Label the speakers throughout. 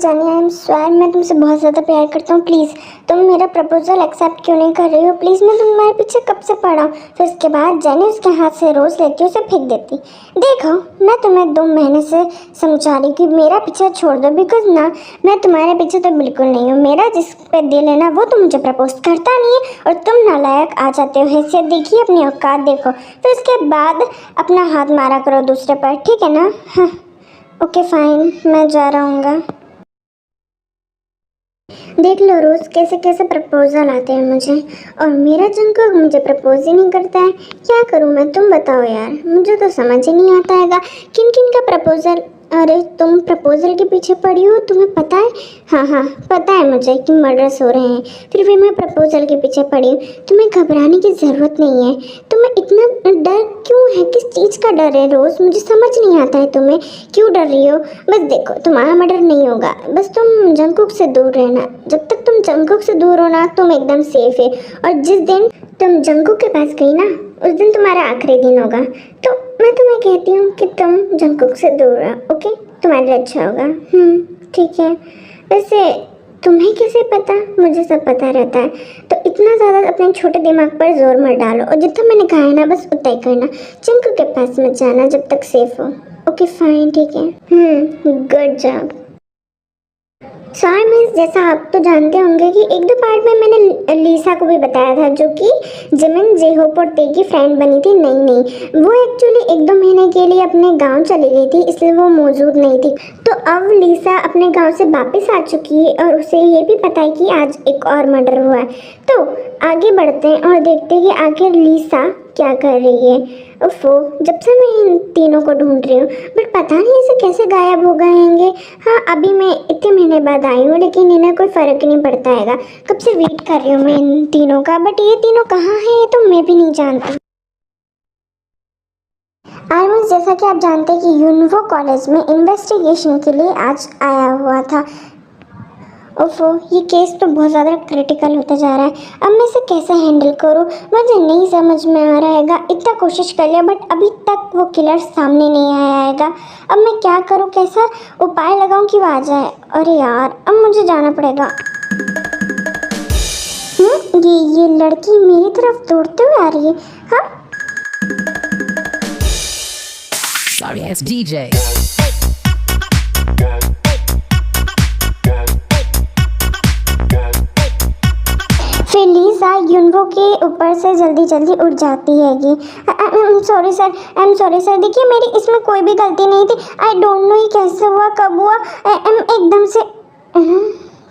Speaker 1: जानी, I am स्वार, मैं तुमसे बहुत ज़्यादा प्यार करता हूँ। प्लीज़ तुम मेरा प्रपोजल एक्सेप्ट क्यों नहीं कर रही हो? प्लीज़, मैं तुम्हारे पीछे कब से पड़ा हूँ। फिर उसके बाद जानी उसके हाथ से रोज़ लेती उसे फेंक देती। देखो, मैं तुम्हें 2 महीने से समझा रही कि मेरा पीछा छोड़ दो, बिकॉज ना मैं तुम्हारे पीछे तो बिल्कुल नहीं हूँ। मेरा जिस पे दिल है ना वो तो मुझे प्रपोज करता नहीं है, और तुम नालायक आ जाते हो। हैसियत देखिए, अपनी औकात देखो, फिर उसके बाद अपना हाथ मारा करो दूसरे पर, ठीक है ना? हाँ, ओके फाइन, मैं जा रहा हूँ। देख लो रोज़ कैसे कैसे प्रपोजल आते हैं मुझे, और मेरा जंकुक मुझे प्रपोज ही नहीं करता है। क्या करूँ मैं, तुम बताओ यार, मुझे तो समझ ही नहीं आता है किन किन का प्रपोजल। अरे तुम प्रपोजल के पीछे पड़ी हो, तुम्हें पता है? हाँ हाँ पता है मुझे कि मर्डर्स हो रहे हैं, फिर भी मैं प्रपोजल के पीछे पड़ी हूँ। तुम्हें घबराने की ज़रूरत नहीं है। तुम्हें इतना डर क्यों है? किस चीज़ का डर है रोज़? मुझे समझ नहीं आता है तुम्हें क्यों डर रही हो। बस देखो, तुम्हारा मर्डर नहीं होगा, बस तुम जंकुक से दूर रहना। जब तक तुम जंकुक से दूर हो ना, तुम एकदम सेफ है। और जिस दिन तुम जंकुक के पास गई ना, उस दिन तुम्हारा आखिरी दिन होगा। तो मैं तुम्हें कहती हूँ कि तुम जंकुक से दूर रहो, ओके? तुम्हारे लिए अच्छा होगा। ठीक है। वैसे तुम्हें कैसे पता? मुझे सब पता रहता है। तो इतना ज़्यादा अपने छोटे दिमाग पर जोर मत डालो, और जितना मैंने कहा है ना बस उतना ही करना। जंकुक के पास मत जाना जब तक सेफ हो। ओके फाइन, ठीक है। Good job. सॉरी मिस, जैसा आप तो जानते होंगे कि एक दो पार्ट में मैंने लीसा को भी बताया था, जो कि जिमिन जेहोप और ते की फ्रेंड बनी थी। नहीं, वो एक्चुअली 1-2 महीने के लिए अपने गांव चली गई थी, इसलिए वो मौजूद नहीं थी। तो अब लीसा अपने गांव से वापस आ चुकी है, और उसे ये भी पता है कि आज एक और मर्डर हुआ है। तो आगे बढ़ते हैं और देखते हैं कि आखिर लीसा क्या कर रही है। ओफो, जब से मैं इन तीनों को ढूंढ रही हूँ, बट पता नहीं ऐसे कैसे गायब हो गए होंगे। हाँ, अभी मैं इतने महीने बाद आई हूँ, लेकिन इन्हें कोई फ़र्क ही नहीं पड़ता हैगा। कब से वेट कर रही हूँ मैं इन तीनों का, बट ये तीनों कहाँ हैं ये तो मैं भी नहीं जानती। आर्मस, जैसा कि आप जानते हैं कि यूनिवो कॉलेज में इन्वेस्टिगेशन के लिए आज आया हुआ था। ओफो, ये केस तो बहुत ज़्यादा क्रिटिकल होता जा रहा है। अब मैं इसे कैसे हैंडल करूँ, मुझे नहीं समझ में आ रहा हैगा। इतना कोशिश कर लिया, बट अभी तक वो किलर सामने नहीं आया हैगा। अब मैं क्या करूँ, कैसा उपाय लगाऊँ कि वो आ जाए? अरे यार, अब मुझे जाना पड़ेगा। ये लड़की मेरी तरफ दौड़ते हुए आ रही है। हाँ,
Speaker 2: Sorry ass DJ.
Speaker 1: फिर लीसा यूनिवो के ऊपर से जल्दी जल्दी उड़ जाती हैगी। Sorry sir, I am sorry sir, देखिए मेरी इसमें कोई भी गलती नहीं थी। आई डोंट नो ये कैसे हुआ, कब हुआ। एकदम से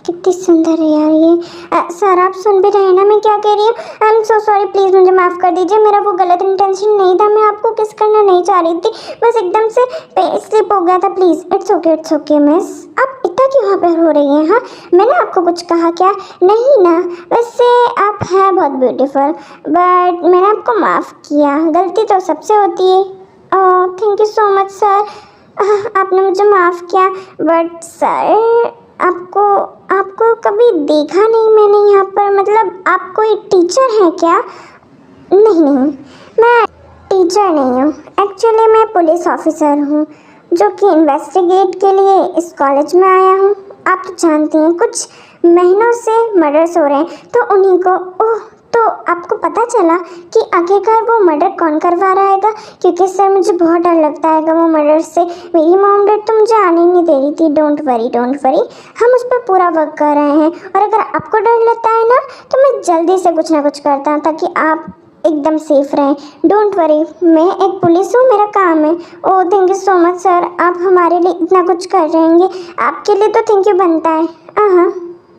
Speaker 1: कितनी सुंदर है यार ये। सर आप सुन भी रहे हैं ना मैं क्या कह रही हूँ? I am so sorry, please मुझे माफ़ कर दीजिए। मेरा वो गलत इंटेंशन नहीं था, मैं आपको किस करना नहीं चाह रही थी, बस एकदम से स्लिप हो गया था। Please, it's okay miss. आप इतना क्यों वहाँ पर हो रही हैं? हाँ, मैंने आपको कुछ कहा क्या? नहीं ना। वैसे आप हैं बहुत ब्यूटीफुल, बट मैंने आपको माफ़ किया। गलती तो सबसे होती है। Oh thank you so much sir, आपने मुझे माफ़ किया। बट सर, आपको आपको कभी देखा नहीं मैंने यहाँ पर, मतलब आप कोई टीचर हैं क्या? नहीं, मैं टीचर नहीं हूँ। एक्चुअली मैं पुलिस ऑफिसर हूँ, जो कि इन्वेस्टिगेट के लिए इस कॉलेज में आया हूँ। आप तो जानती हैं कुछ महीनों से मर्डर्स हो रहे हैं, तो उन्हीं को। ओह, तो आपको पता चला कि आखिरकार वो मर्डर कौन करवा रहा हैगा? क्योंकि सर मुझे बहुत डर लगता है वो मर्डर से। मेरी मॉम डैड तो मुझे आने नहीं दे रही थी। डोंट वरी, हम उस पर पूरा वर्क कर रहे हैं, और अगर आपको डर लगता है ना, तो मैं जल्दी से कुछ ना कुछ करता हूँ ताकि आप एकदम सेफ रहें। डोंट वरी, मैं एक पुलिस हूँ, मेरा काम है। Oh thank you so much sir, आप हमारे लिए इतना कुछ कर रहे हैं, आपके लिए तो थैंक यू बनता है। हाँ,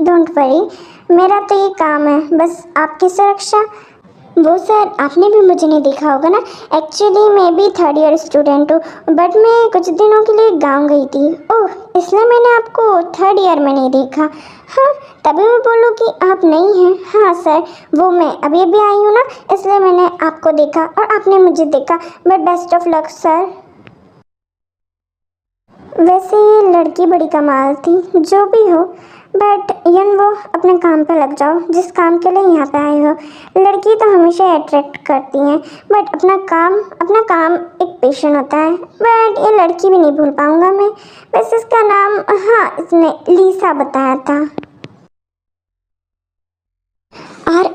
Speaker 1: डोंट वरी, मेरा तो ये काम है, बस आपकी सुरक्षा। वो सर, आपने भी मुझे नहीं देखा होगा ना। एक्चुअली मैं भी 3rd ईयर स्टूडेंट हूँ, बट मैं कुछ दिनों के लिए गांव गई थी। ओह, इसलिए मैंने आपको 3rd ईयर में नहीं देखा। हाँ, तभी मैं बोलूँ कि आप नहीं हैं। हाँ सर, वो मैं अभी अभी आई हूँ ना, इसलिए मैंने आपको देखा और आपने मुझे देखा। But best of luck sir. वैसे ये लड़की बड़ी कमाल थी, जो भी हो, बट वो अपने काम पे लग जाओ, जिस काम के लिए यहाँ पे आए हो। लड़की तो हमेशा अट्रैक्ट करती हैं, बट अपना काम एक पेशेंट होता है। बट ये लड़की भी नहीं भूल पाऊँगा मैं। वैसे इसका नाम, हाँ, इसने लीसा बताया था।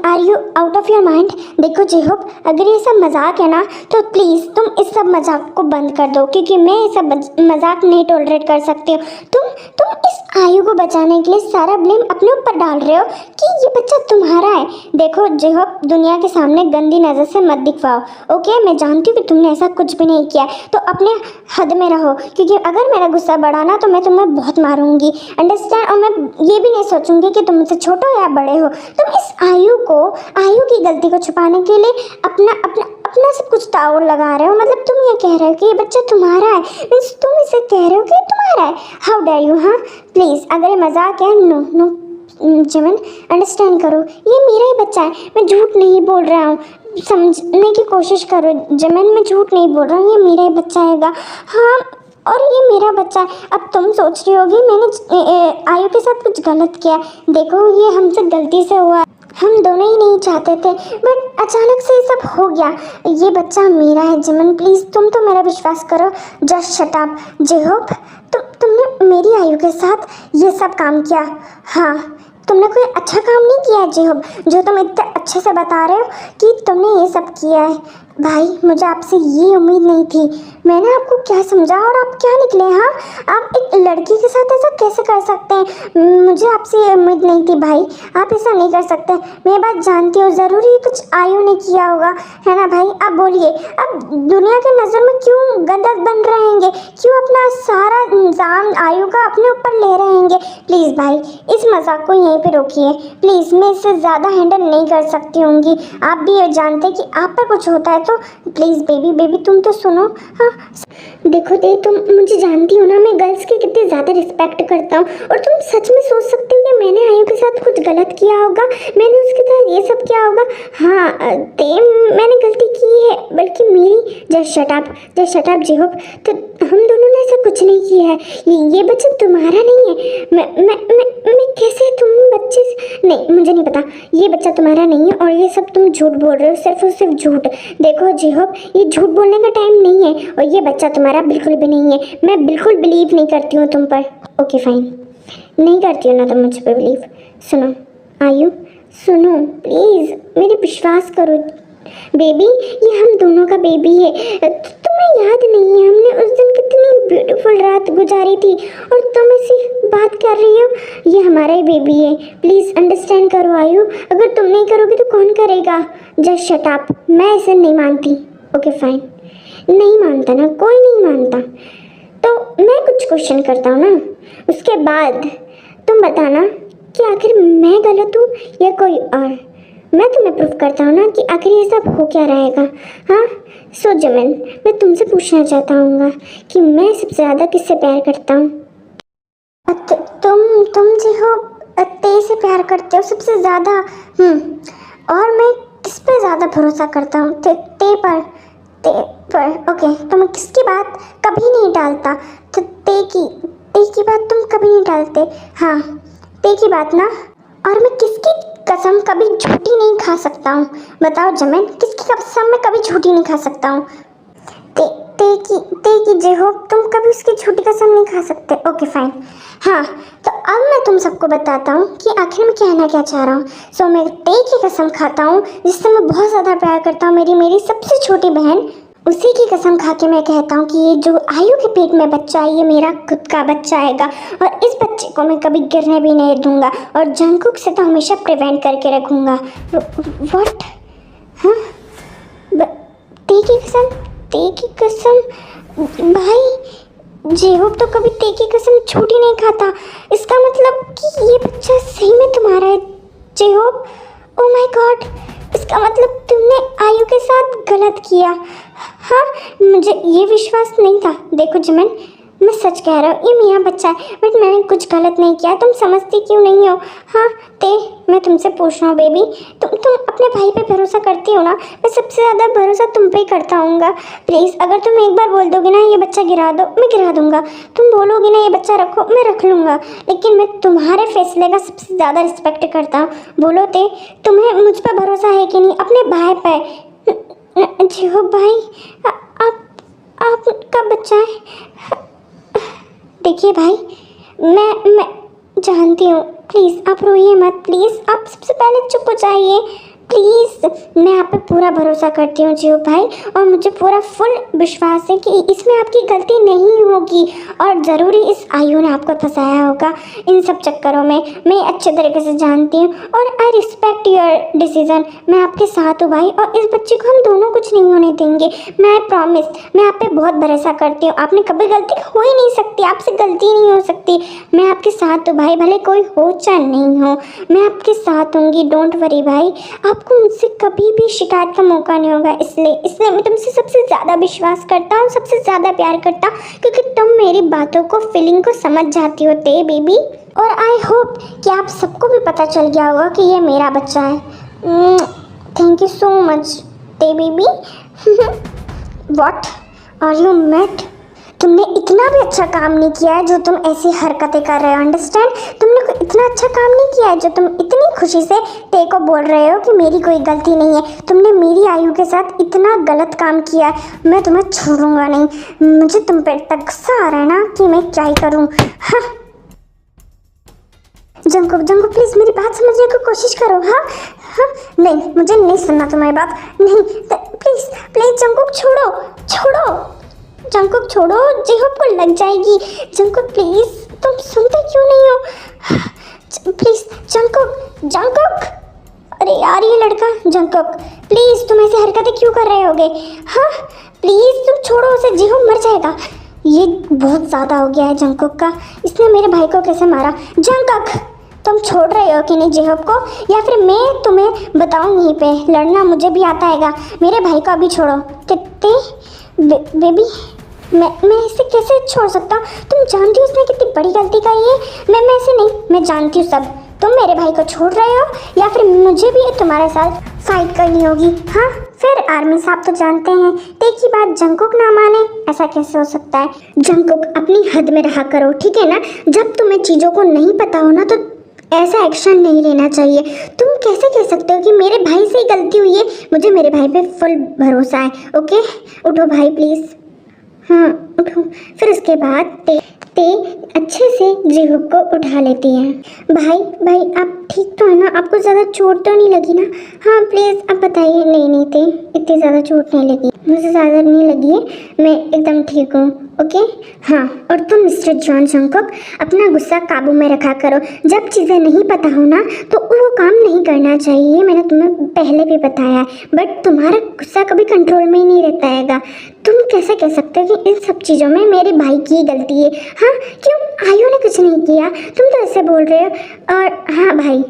Speaker 1: Are you out of your mind? देखो जेहोब, अगर ये सब मजाक है ना तो प्लीज़ तुम इस सब मजाक को बंद कर दो, क्योंकि मैं ये सब मजाक नहीं टॉलरेट कर सकती हूँ। तुम इस आयु को बचाने के लिए सारा ब्लेम अपने ऊपर डाल रहे हो कि ये बच्चा तुम्हारा है। देखो जेहोब, दुनिया के सामने गंदी नज़र से मत दिखवाओ, ओके? मैं जानती हूँ कि तुमने ऐसा कुछ भी नहीं किया, तो अपने हद में रहो, क्योंकि अगर मेरा गुस्सा बढ़ा ना तो मैं तुम्हें बहुत मारूंगी, अंडरस्टैंड? और मैं ये भी नहीं सोचूंगी कि तुम मुझसे छोटे हो या बड़े हो। तुम इस आयु की गलती को छुपाने के लिए अपना सब कुछ दाव लगा रहे हो। मतलब तुम ये कह रहे हो कि ये बच्चा तुम्हारा है, मीन्स तुम इसे कह रहे हो कि ये तुम्हारा है। How dare you? हाँ प्लीज़, अगर ये मजाक है, नो जिमन, अंडरस्टैंड करो, ये मेरा ही बच्चा है। मैं झूठ नहीं बोल रहा हूँ, समझने की कोशिश करो जिमन, मैं झूठ नहीं बोल रहा हूँ, ये मेरा ही बच्चा हैगा। हाँ, और ये मेरा बच्चा है। अब तुम सोच रही होगी मैंने आयु के साथ कुछ गलत किया। देखो, ये हमसे गलती से हुआ, हम दोनों ही नहीं चाहते थे, बट अचानक से ये सब हो गया। ये बच्चा मेरा है जिमन, प्लीज़ तुम तो मेरा विश्वास करो। जस्ट शट अप जेहोब, तुमने मेरी आयु के साथ ये सब काम किया। हाँ, तुमने कोई अच्छा काम नहीं किया है जेहोब, जो तुम इतने अच्छे से बता रहे हो कि तुमने ये सब किया है। भाई, मुझे आपसे ये उम्मीद नहीं थी। मैंने आपको क्या समझा और आप क्या निकले? हाँ, आप एक लड़की के साथ ऐसा कैसे कर सकते हैं? मुझे आपसे ये उम्मीद नहीं थी भाई, आप ऐसा नहीं कर सकते। मैं बात जानती हूँ, ज़रूरी कुछ आयु ने किया होगा, है ना भाई? आप बोलिए, अब दुनिया की नज़र में क्यों गलत बन रहेंगे? क्यों अपना सारा इल्ज़ाम आयु का अपने ऊपर ले रहेंगे? प्लीज़ भाई, इस मजाक को यहीं पे रोकिए प्लीज़, मैं इससे ज़्यादा हैंडल नहीं कर सकती होंगी। आप भी ये जानते कि आप पर कुछ होता है तो प्लीज़ बेबी तुम तो सुनो। हाँ देखो तुम मुझे जानती हो ना, मैं गर्ल्स की कितनी ज़्यादा रिस्पेक्ट करता हूँ, और तुम सच में सोच सकती हो कि मैंने आयु के साथ कुछ गलत किया होगा, मैंने उसके साथ ये सब किया होगा? हाँ मैंने गलती की है, बल्कि मेरी जस्ट शट अप जेहोब, तो हम दोनों ने ऐसा कुछ नहीं किया है। ये बच्चा तुम्हारा नहीं है। मैं कैसे तुम बच्चे से, नहीं मुझे नहीं पता, ये बच्चा तुम्हारा नहीं है और ये सब तुम झूठ बोल रहे हो, सिर्फ और सिर्फ झूठ। देखो जेहोब, ये झूठ बोलने का टाइम नहीं है, और ये बच्चा तुम्हारा बिल्कुल भी नहीं है। मैं बिल्कुल बिलीव नहीं करती हूँ तुम पर। ओके फाइन, नहीं करती हो ना तुम मुझ पर बिलीव। सुनो आयु, सुनो प्लीज़, मेरे विश्वास करो बेबी, ये हम दोनों का बेबी है। तुम्हें याद नहीं है हमने उस दिन कितनी ब्यूटीफुल रात गुजारी थी, और तुम ऐसी बात कर रही हो? ये हमारा ही बेबी है, प्लीज़ अंडरस्टैंड करो आयु। अगर तुम नहीं करोगे तो कौन करेगा? जस्ट शट अप, मैं इसे नहीं मानती। ओके फाइन, नहीं मानता ना, कोई नहीं मानता, तो मैं कुछ क्वेश्चन करता हूँ ना, उसके बाद तुम बताना कि आखिर मैं गलत हूँ या कोई और। मैं तुम्हें प्रूफ करता हूँ ना कि आखिर ये सब हो क्या रहेगा। हाँ सो जमन, मैं तुमसे पूछना चाहता हूँ कि मैं सबसे ज़्यादा किससे प्यार करता हूँ? तुम जो ते से प्यार करते हो सबसे ज़्यादा। और मैं किस पे ज़्यादा भरोसा करता हूँ? ते पर। ओके, तो मैं किसकी बात कभी नहीं टालता, तो ते की बात तुम कभी नहीं टालते। हाँ, ते की बात ना। और मैं किसकी कसम कभी झूठी नहीं खा सकता हूँ? बताओ जमन, किसकी कसम मैं कभी झूठी नहीं खा सकता हूँ? ते की जेहोब, तुम कभी उसकी झूठी कसम नहीं खा सकते। Okay fine. हाँ, तो अब मैं तुम सबको बताता हूँ कि आखिर मैं कहना क्या चाह रहा हूँ। सो मैं ते की कसम खाता हूँ, जिससे मैं बहुत ज़्यादा प्यार करता हूँ, मेरी सबसे छोटी बहन, उसी की कसम खा के मैं कहता हूँ कि ये जो आयु के पेट में बच्चा है, ये मेरा खुद का बच्चा आएगा, और इस बच्चे को मैं कभी गिरने भी नहीं दूंगा, और जंगकुक से तो हमेशा प्रिवेंट करके रखूँगा। व्हाट? हाँ, ते की कसम भाई, जेहोब तो कभी ते की कसम झूठी नहीं खाता। इसका मतलब कि ये बच्चा सही में तुम्हारा है जेहोब। ओ माय गॉड, इसका मतलब तुमने आयु के साथ गलत किया। हाँ, मुझे ये विश्वास नहीं था। देखो जमन, मैं सच कह रहा हूँ, ये मेरा बच्चा है, बट मैंने कुछ गलत नहीं किया। तुम समझती क्यों नहीं हो? हाँ ते, मैं तुमसे पूछ रहा हूँ बेबी, तुम अपने भाई पे भरोसा करती हो ना? मैं सबसे ज़्यादा भरोसा तुम पे ही करता हूँगा। प्लीज़ अगर तुम एक बार बोल दोगे ना ये बच्चा गिरा दो, मैं गिरा दूँगा। तुम बोलोगे ना ये बच्चा रखो, मैं रख लूँगा। लेकिन मैं तुम्हारे फैसले का सबसे ज़्यादा रिस्पेक्ट करता हूँ। बोलो ते, तुम्हें मुझ पर भरोसा है कि नहीं, अपने भाई पे? जी हो भाई, आपका बच्चा है। देखिए भाई, मैं जानती हूँ, प्लीज़ आप रोइए मत, प्लीज़ आप सबसे पहले चुप हो जाइए प्लीज़। मैं आप पे पूरा भरोसा करती हूँ जियो भाई, और मुझे पूरा फुल विश्वास है कि इसमें आपकी गलती नहीं होगी, और ज़रूरी इस आयु ने आपको फंसाया होगा इन सब चक्करों में। मैं अच्छे तरीके से जानती हूँ, और आई रिस्पेक्ट योर डिसीज़न। मैं आपके साथ हूँ भाई, और इस बच्चे को हम दोनों कुछ नहीं होने देंगे। मैं प्रॉमिस, मैं आप पे बहुत भरोसा करती हूँ। आपने कभी गलती हो ही नहीं सकती, आपसे गलती नहीं हो सकती। मैं आपके साथ हूँ भाई, भले कोई हो चाहे नहीं हो, मैं आपके साथ होंगी। डोंट वरी भाई, आपको मुझसे कभी भी शिकायत का मौका नहीं होगा। इसलिए मैं तुमसे सबसे ज़्यादा विश्वास करता हूँ, सबसे ज़्यादा प्यार करता हूँ, क्योंकि तुम मेरी बातों को, फीलिंग को समझ जाती हो ते बेबी। और आई होप कि आप सबको भी पता चल गया होगा कि ये मेरा बच्चा है। थैंक यू सो मच ते baby. What are you mad? तुमने इतना भी अच्छा काम नहीं किया है जो तुम ऐसी हरकतें कर रहे हो, अंडरस्टैंड? तुमने कोई इतना अच्छा काम नहीं किया है जो तुम इतनी खुशी से ते को बोल रहे हो कि मेरी कोई गलती नहीं है। तुमने मेरी आयु के साथ इतना गलत काम किया है, मैं तुम्हें छोड़ूंगा नहीं। मुझे तुम पे तकसा आ रहा है ना कि मैं क्या ही करूँ। हाँ जंगू प्लीज़ मेरी बात समझने की कोशिश करो। हाँ नहीं, मुझे नहीं सुनना तुम्हारी बात, नहीं प्लीज़ प्लीज़ जंगकुक छोड़ो जंगकुक छोड़ो, जेहोप को लग जाएगी। जंगकुक प्लीज़, तुम सुनते क्यों नहीं हो? प्लीज़ जंगकुक, अरे यार ये लड़का। जंगकुक प्लीज़, तुम ऐसी हरकतें क्यों कर रहे होगे? हाँ प्लीज़ तुम छोड़ो उसे, जेहोप मर जाएगा। ये बहुत ज़्यादा हो गया है जंगकुक का, इसने मेरे भाई को कैसे मारा? जंगकुक तुम छोड़ रहे हो कि नहीं जेहोप को, या फिर मैं तुम्हें बताऊँ यहीं पे? लड़ना मुझे भी आता हैगा, मेरे भाई को अभी छोड़ो। बेबी मैं इसे कैसे छोड़ सकता हूँ? तुम जानती हो उसने कितनी बड़ी गलती की है। मैं ऐसे नहीं, मैं जानती हूँ सब। तुम मेरे भाई को छोड़ रहे हो, या फिर मुझे भी तुम्हारे साथ फाइट करनी होगी? हाँ फिर आर्मी साहब तो जानते हैं, ते की बात जंगकुक ना माने, ऐसा कैसे हो सकता है? जंगकुक अपनी हद में रहा करो, ठीक है ना? जब तुम्हें चीज़ों को नहीं पता हो ना तो ऐसा एक्शन नहीं लेना चाहिए। तुम कैसे कह सकते हो कि मेरे भाई से ही गलती हुई है? मुझे मेरे भाई पे फुल भरोसा है। ओके उठो भाई प्लीज़। हाँ उठो। फिर उसके बाद ते अच्छे से जेहोप को उठा लेती है। भाई आप ठीक तो है ना? आपको ज़्यादा चोट तो नहीं लगी ना? हाँ प्लीज़ आप बताइए। नहीं ते, इतनी ज़्यादा चोट नहीं लगी, मुझे ज़्यादा नहीं लगी है, मैं एकदम ठीक हूँ। ओके हाँ, और तुम मिस्टर जॉन जंगकुक अपना गुस्सा काबू में रखा करो। जब चीज़ें नहीं पता हो ना तो वो काम नहीं करना चाहिए, मैंने तुम्हें पहले भी बताया है। बट तुम्हारा गुस्सा कभी कंट्रोल में ही नहीं रहता हैगा। तुम कैसे कह सकते हो कि इन सब चीज़ों में मेरे भाई की गलती है? हाँ क्यों? आयु ने कुछ नहीं किया, तुम तो ऐसे बोल रहे हो। और हाँ भाई,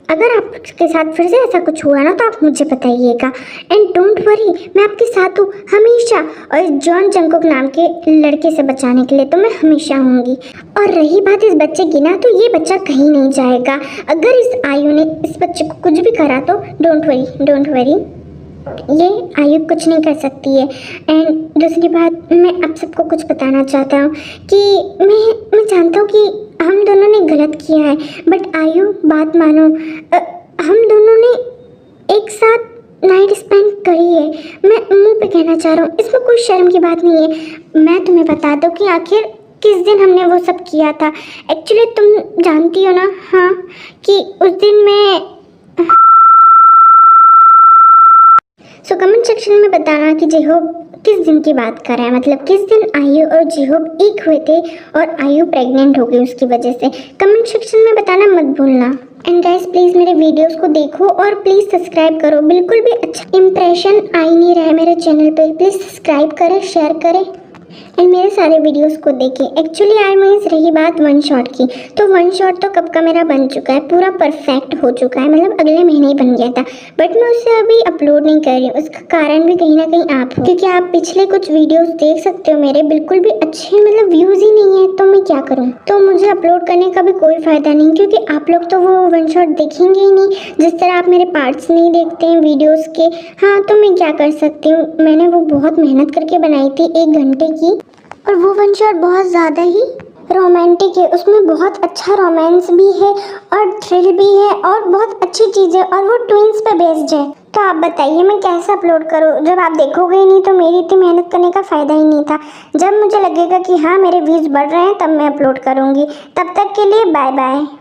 Speaker 1: अगर आपके साथ फिर से ऐसा कुछ हुआ ना तो आप मुझे बताइएगा। एंड डोंट वरी, मैं आपके साथ हूँ हमेशा, और जॉन जंगकुक नाम के लड़के से बचाने के लिए तो मैं हमेशा होंगी। और रही बात इस बच्चे की ना, तो ये बच्चा कहीं नहीं जाएगा। अगर इस आयु ने इस बच्चे को कुछ भी करा तो डोंट वरी, ये आयु कुछ नहीं कर सकती है। एंड दूसरी बात, मैं आप सबको कुछ बताना चाहता हूँ कि मैं जानता हूँ कि हम दोनों ने गलत किया है, बट आयु बात मानो, हम दोनों ने एक साथ नाइट स्पेंड करी है। मैं मुंह पे कहना चाह रहा हूँ, इसमें कोई शर्म की बात नहीं है। मैं तुम्हें बता दूँ कि आखिर किस दिन हमने वो सब किया था। एक्चुअली तुम जानती हो ना, हाँ, कि उस दिन मैं कमेंट सेक्शन में बताना कि जेहोप किस दिन की बात कर रहा है, मतलब किस दिन आयु और जेहोप एक हुए थे और आयु प्रेग्नेंट हो गई उसकी वजह से। कमेंट सेक्शन में बताना मत भूलना। एंड गाइस प्लीज़ मेरे वीडियोस को देखो और प्लीज़ सब्सक्राइब करो। बिल्कुल भी अच्छा इंप्रेशन आ ही नहीं रहा है मेरे चैनल पे, प्लीज़ सब्सक्राइब करें, शेयर करें। एंड मेरे सारे वीडियोस को देखें। एक्चुअली यार मेरी रही बात वन शॉट की, तो वन शॉट तो कब का मेरा बन चुका है, पूरा परफेक्ट हो चुका है, मतलब अगले महीने ही बन गया था, बट मैं उसे अभी अपलोड नहीं कर रही हूँ। उसका कारण भी कहीं ना कहीं आप हो, क्योंकि आप पिछले कुछ वीडियोस देख सकते हो मेरे बिल्कुल भी अच्छे मतलब व्यूज़ ही नहीं है, तो मैं क्या करूँ। तो मुझे अपलोड करने का भी कोई फ़ायदा नहीं, क्योंकि आप लोग तो वो वन शॉट देखेंगे ही नहीं, जिस तरह आप मेरे पार्ट्स नहीं देखते हैं वीडियोज़ के। हाँ, तो मैं क्या कर सकती हूँ, मैंने वो बहुत मेहनत करके बनाई थी 1 घंटे की, और वो वन शॉट बहुत ज़्यादा ही रोमांटिक है। उसमें बहुत अच्छा रोमांस भी है और थ्रिल भी है और बहुत अच्छी चीज़ है, और वो ट्विंस पे बेस्ड है। तो आप बताइए मैं कैसे अपलोड करूँ, जब आप देखोगे ही नहीं तो मेरी इतनी मेहनत करने का फ़ायदा ही नहीं था। जब मुझे लगेगा कि हाँ मेरे व्यूज़ बढ़ रहे हैं तब मैं अपलोड करूँगी। तब तक के लिए बाय बाय।